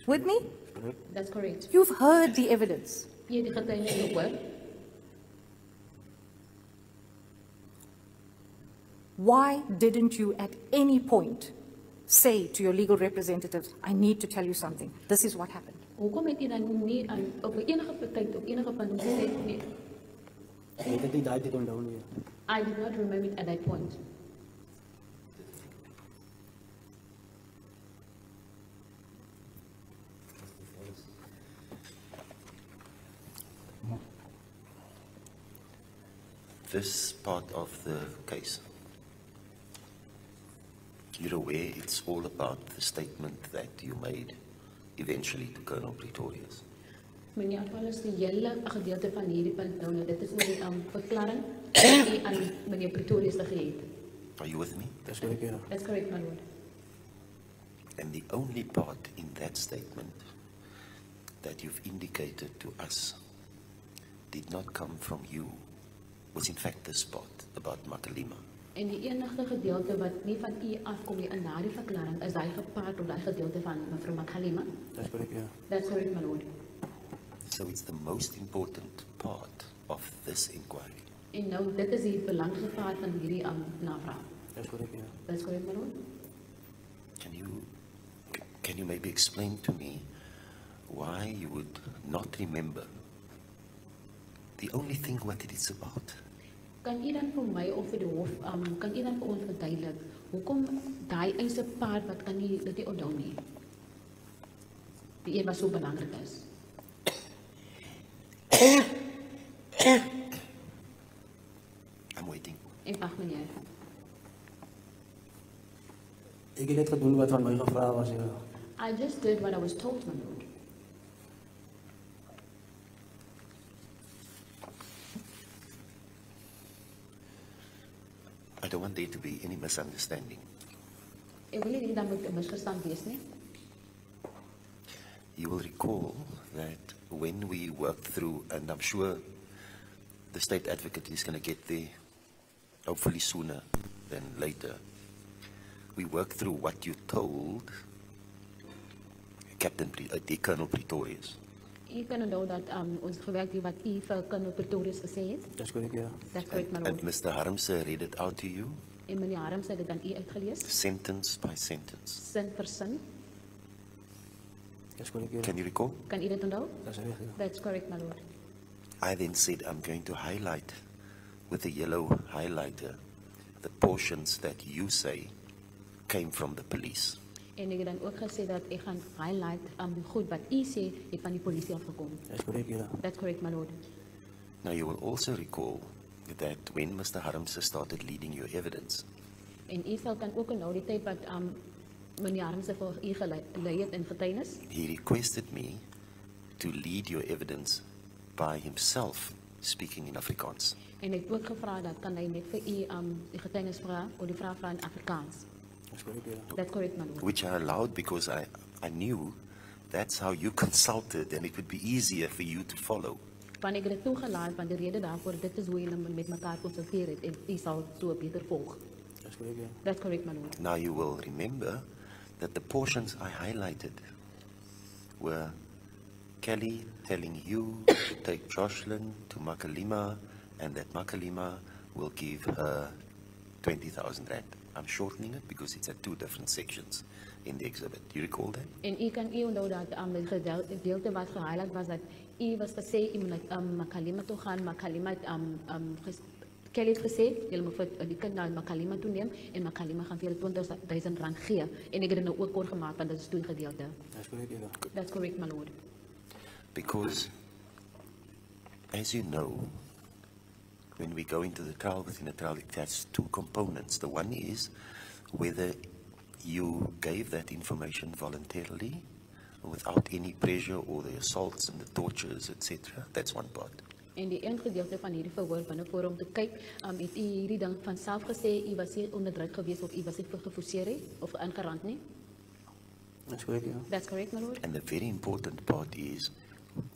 With me? That's correct. You've heard the evidence. Jy het die getuienis gehoor. Why didn't you at any point say to your legal representatives, I need to tell you something. This is what happened. Hoekom het jy dan nie op enige tyd op enige punt gesê nee? Ek het nie daai dit onthou nie. I did not remember it at that point. This part of the case, you're aware it's all about the statement that you made eventually to Colonel Pretorius. Meneer Paulus, die hele gedeelte van hierdie punt nou, dit is my verklaring wat jy aan meneer Pretorius gegee het. Are you with me? Dis korrek, ja. That's correct, my lord. And the only part in that statement that you've indicated to us did not come from you was in fact this part about Makalima. En die enige gedeelte wat nie van u afkom nie in daardie verklaring is daai gepaard op daai gedeelte van mevrou Makalima. Dis korrek, ja. That's correct, my lord. So it's the most important part of this inquiry. En nou dit is die belangrikste part van hierdie navraag. Dis korrek, ja. That's correct, my lord. Can you maybe explain to me why you would not remember the only thing what it is about? Kan u dan vir my of vir die hof, kan u dan vir ons verduidelik hoekom daai eise part wat kan u dit nie onthou nie? Die een wat so belangrik is. I'm waiting. En wag meneer. Ek het net gedoen wat van my gevra was, ja. I just did what I was told, my lord. I don't want there to be any misunderstanding. Ek wil nie dan moet 'n misverstand wees nie. You will recall that when we worked through, and I'm sure the state advocate is going to get there hopefully sooner than later, we worked through what you told Colonel Pretorius. U kan onthou dat ons gewerk het wat u vir Colonel Pretorius gesê het. Dis korrek, ja. That's correct, my And lord. Mr. Harmse read it out to you, En meneer Harms het dit aan u uitgelees, sentence by sentence. sin vir sin. Dis korrek, ja. Can you recall? Kan u dit onthou? Dis reg, ja. That's correct, my lord. I then said, I'm going to highlight with a yellow highlighter the portions that you say came from the police. En ek het dan ook gesê dat ek gaan highlight goed wat u sê het van die polisie afgekom. Dis korrek, ja. That's correct, my lord. Now you will also recall that when Mr. Harmse started leading your evidence, En u sal kan ook onthou die tyd wat meneer Harms vir u gelei het in getuienis. he requested me to lead your evidence by himself speaking in Afrikaans. En ek het ook gevra dat kan hy net vir u die getuienis vra of die vraag vra in Afrikaans. Dis korrek, ja. That's correct, my lord. Which I allowed because I knew that's how you consulted and it would be easier for you to follow. Want ek het dit toegelaat want die rede daarvoor dit is hoe jy met mekaar konsulteer het en u sal so beter volg. Dis korrek, ja. That's correct, my lord. Now you will remember that the portions I highlighted were Kelly telling you to take Jocelyn to Makalima and that Makalima will give her 20,000 rand. I'm shortening it because it's at two different sections in the exhibit. Do you recall that? En u kan u onthou dat die gedeelte wat gehighlight was dat u was gesê u moet na Makalima toe gaan. Makalima het Kelly het gesê jy moet vir die kind na Makalima toe neem en Makalima gaan vir julle 20,000 rand gee. En ek het dit nou ook kort gemaak want dit is toe gedeelte. Dis korrek, ja. That's correct, my lord. Because, as you know, when we go into the trial within a trial, it has two components. The one is whether you gave that information voluntarily, without any pressure or the assaults and the tortures, etc. That's one part. En die een gedeelte van hierdie verhoor binne voor om te kyk, het u hierdie ding van self gesê u was nie onder druk gewees of u was nie geforseer nie of ingerand nie. Dis korrek, ja. That's correct, my lord. And the very important part is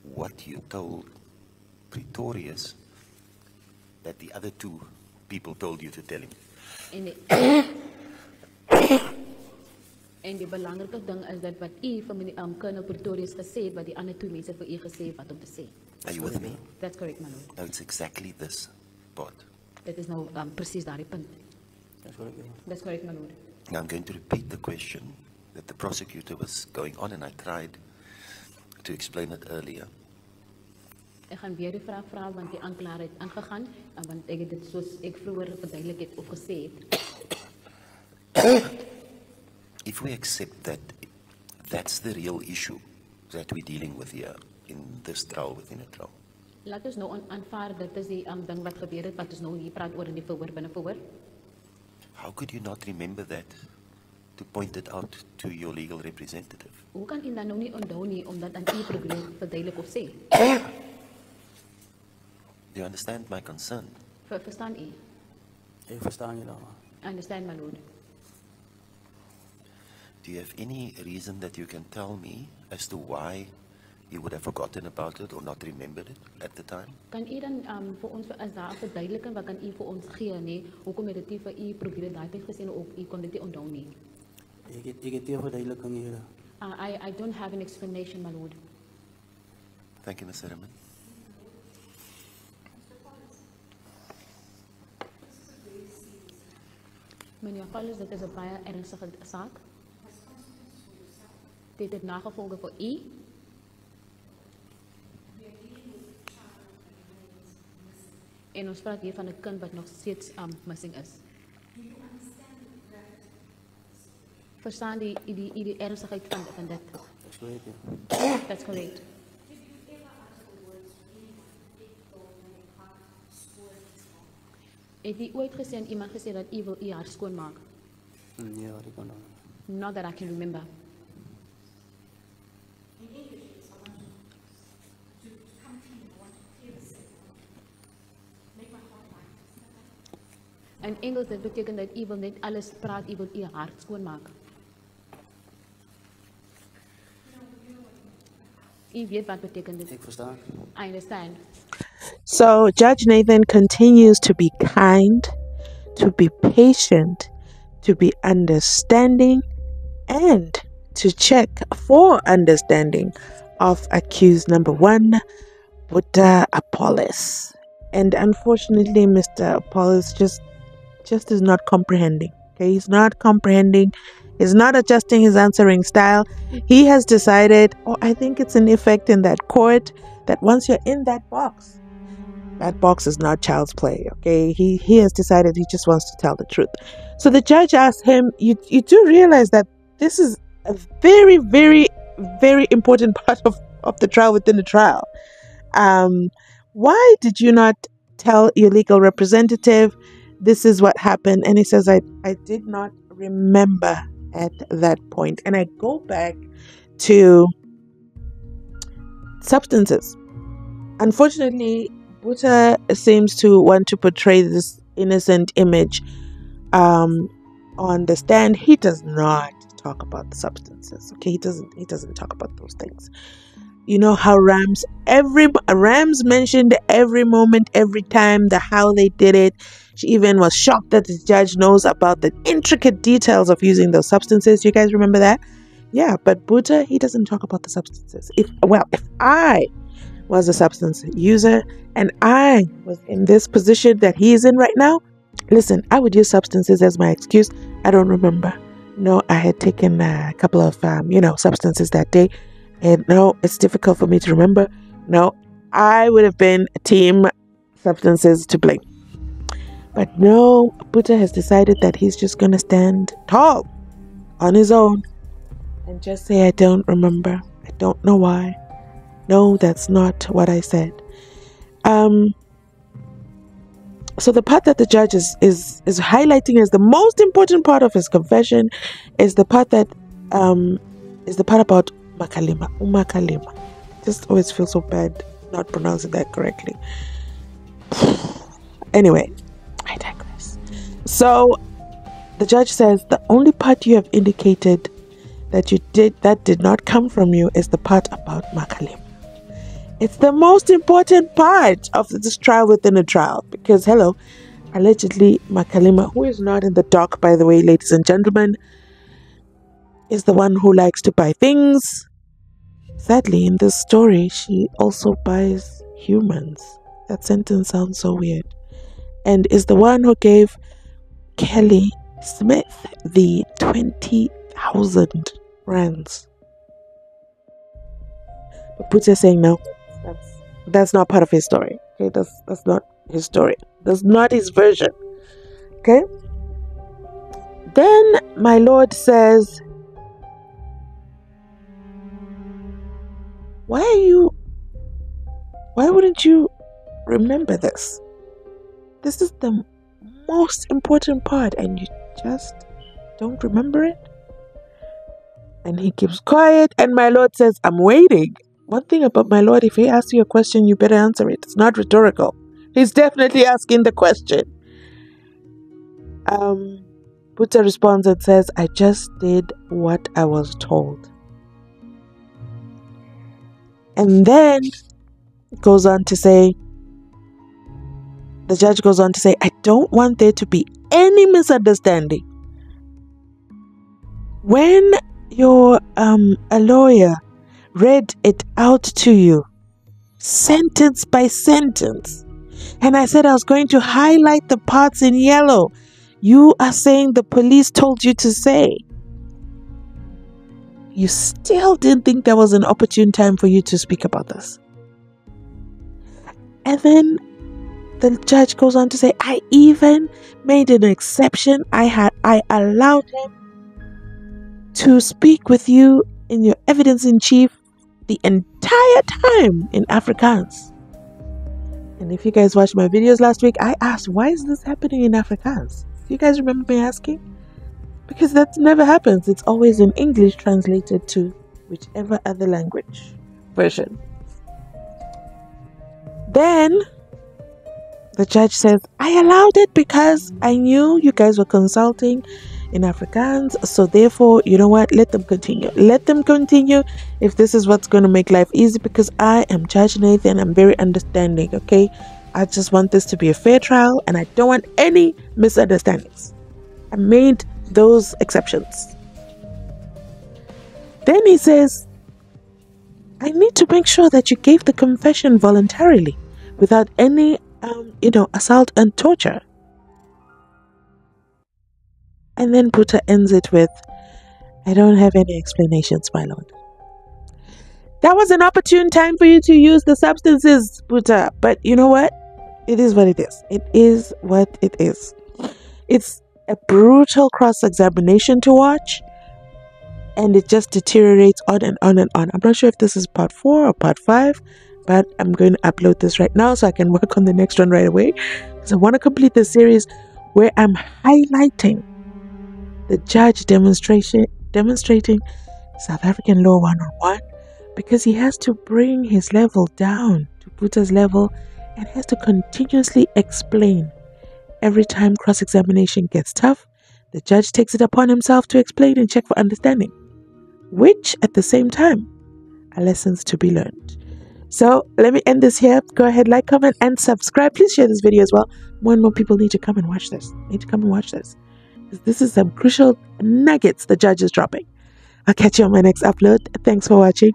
what you told Pretorius that the other two people told you to tell him. En die belangrijke ding is dat wat u van meneer Colonel Pretorius gesê het, wat die ander twee mense vir u gesê het wat om te sê. Are you with me? That's correct, my lord. No, it's exactly this part. Dit is nou presies daardie punt. That's correct, Your Honor. That's correct, my lord. Now I'm going to repeat the question that the prosecutor was going on, and I tried to explain it earlier. Ek gaan weer die vraag vra want die aanklaer het aangegaan want ek het dit soos ek vroeër verduidelik het of gesê het. If we accept that that's the real issue that we're dealing with here in this trial within a trial, Laat ons nou aanvaar dit is die ding wat gebeur het wat ons nou hier praat oor in die verhoor binne verhoor. how could you not remember that to point it out to your legal representative? Hoe kan u dan nou nie onthou nie om dat aan u probeer verduidelik of sê? Do you understand my concern? Verstaan u? Ek verstaan julle, maar I understand, my lord. Do you have any reason that you can tell me as to why you would have forgotten about it or not remembered it at the time? Kan u dan vir ons as daar 'n verduideliking wat kan u vir ons gee nie? Hoekom het dit nie vir u probeer daai tyd gesê of u kon dit nie onthou nie? ek het nie verduideliking hier. I don't have an explanation, my lord. Thank you, Mr. Herman. Meneer Paulus, dit is 'n baie ernstige saak. Dit het nagevolge vir u. En ons praat hier van 'n kind wat nog steeds missing is. Verstaan die ernstigheid van dit? That's correct, ja. That's correct. Het u ooit gesê aan iemand gesê dat u wil u haar skoonmaak? Nee, wat ek kan doen. Not that I can remember. In Engels dit beteken dat u wil net alles praat, u wil u hart skoonmaak. U weet wat beteken dit? Ek verstaan. I understand. So Judge Nathan continues to be kind, to be patient, to be understanding, and to check for understanding of accused number 1, Buddha Apollos. And unfortunately, Mr. Apollos just is not comprehending. Okay, he's not comprehending. He's not adjusting his answering style. He has decided, or I think it's an effect in that court, that once you're in that box is not child's play. Okay, he has decided he just wants to tell the truth. So the judge asked him, you do realize that this is a very, very, very important part of the trial within the trial. Why did you not tell your legal representative this is what happened? And he says, I did not remember at that point. And I go back to substances. Unfortunately, Buddha seems to want to portray this innocent image on the stand. He does not talk about the substances. Okay, he doesn't talk about those things. You know how Rams mentioned every moment, every time, how they did it. She even was shocked that the judge knows about the intricate details of using those substances. You guys remember that? Yeah, but Buddha, he doesn't talk about the substances. If I was a substance user and I was in this position that he is in right now, listen, I would use substances as my excuse. I don't remember. No, I had taken a couple of, substances that day. And no, it's difficult for me to remember. No, I would have been team substances to blame. But no, Buddha has decided that he's just going to stand tall on his own and just say, I don't remember. I don't know why. No, that's not what I said. So the part that the judge is highlighting as the most important part of his confession is the part that is the part about Makalima. Umakalima. Just always feel so bad not pronouncing that correctly. Anyway, I digress. So the judge says the only part you have indicated that you did that did not come from you is the part about Makalima. It's the most important part of this trial within a trial because, allegedly Makalima, who is not in the dock, by the way, ladies and gentlemen, is the one who likes to buy things. Sadly, in this story, she also buys humans. That sentence sounds so weird. And is the one who gave Kelly Smith the 20,000 rands. But Puta saying no, that's not part of his story. Okay, that's not his story. That's not his version. Okay. Then my lord says, why wouldn't you remember this? This is the most important part and you just don't remember it? And he keeps quiet and my lord says, I'm waiting. One thing about my lord, if he asks you a question, you better answer it. It's not rhetorical. He's definitely asking the question. Puta responds and says, I just did what I was told. And then goes on to say, the judge goes on to say, I don't want there to be any misunderstanding. When your a lawyer read it out to you, sentence by sentence, and I said I was going to highlight the parts in yellow, you are saying the police told you to say. You still didn't think there was an opportune time for you to speak about this. And then the judge goes on to say, I even made an exception. I allowed him to speak with you in your evidence in chief the entire time in Afrikaans. And if you guys watched my videos last week, I asked, why is this happening in Afrikaans? Do you guys remember me asking? Because that never happens. It's always in English translated to whichever other language version. Then the judge says, I allowed it because I knew you guys were consulting in Afrikaans. So therefore, you know what? Let them continue. Let them continue if this is what's going to make life easy, because I am Judge Nathan. I'm very understanding, okay? I just want this to be a fair trial and I don't want any misunderstandings. I made those exceptions. Then he says, I need to make sure that you gave the confession voluntarily without any assault and torture. And then Puta ends it with, I don't have any explanations, my lord. That was an opportune time for you to use the substances, Puta. But you know what? It is what it is. It is what it is. It's a brutal cross-examination to watch. And it just deteriorates on and on and on. I'm not sure if this is part 4 or part 5. But I'm going to upload this right now so I can work on the next one right away. Because I want to complete the series where I'm highlighting the judge demonstrating South African law 101, because he has to bring his level down to Puta's level and has to continuously explain. Every time cross-examination gets tough, the judge takes it upon himself to explain and check for understanding, which at the same time are lessons to be learned. So let me end this here. Go ahead, like, comment, and subscribe. Please share this video as well. More and more people need to come and watch this. This is some crucial nuggets the judge is dropping. I'll catch you on my next upload. Thanks for watching.